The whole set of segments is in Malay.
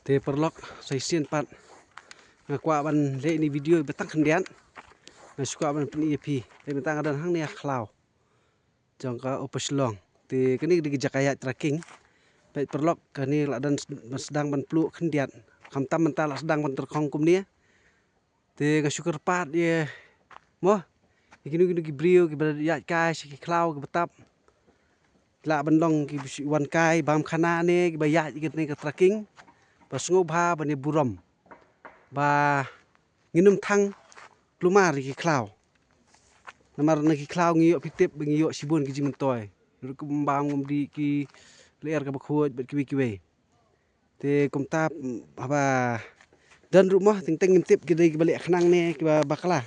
Te perlok sai sien pat ngakwa ban le ni video betang kendian na suka ban pni pi te betang adan hang ni khlau jong ka opeslong te kini di jakaya tracking pe perlok kani ladan sedang ban plu kendian kam tam mental sedang ban terkong kum ni te ga syukur pat ye mo ikinu kinu ki brio ki ya kai ki khlau ki betap la ban long ki wan kai bam khana ne ki ba ya ki ni ka tracking ba sungu ba bani buram ba nginum thang plumar ki khlau namar na ki khlau ngiyo pitip ngiyo sibun ki jimen toy ru kum bam ngum di ki leer ka bakhuj bet ki we te kum tap ba dan rumah ting ting tip ki dei balik khnang ne ki ba bakla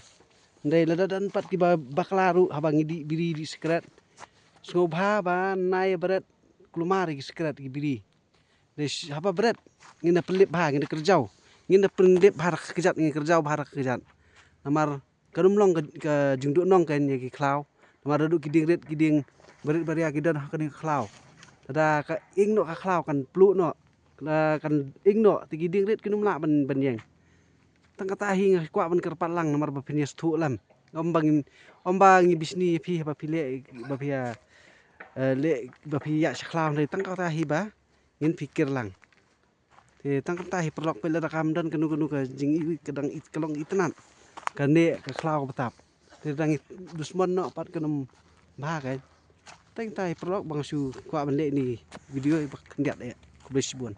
ndai la dan pat ki ba bakla ru haba ngidi biri di sekret sungu ba nai berat plumar ki sekret ki biri des haba berat ngina pelip ba ngina kerjau ngina pendip harak kejat ngina kerjau harak kejat namar kadum long ke jungdu nong kan ye ki khlau namar du kiding ret kiding berit baria kidan hakani khlau tada ka ing no ka khlau kan plu no kan ing no ti kiding ret kinum la ban yeng tang kata hi kwa ban kerpat lang namar ba pinias thu lam ombang bisni phi ba phile ba phia le ba phi ya khlau nei tang kata hi ba ngin pikir lang te tang kata hi perlok pele rakam dan kenu ka jing kadang kalong itnan kane ka khlau betap te dang dusman no pat kenum ba ka tang tai perlok bang su kwa ban le ni video ba kendiat e ku besibun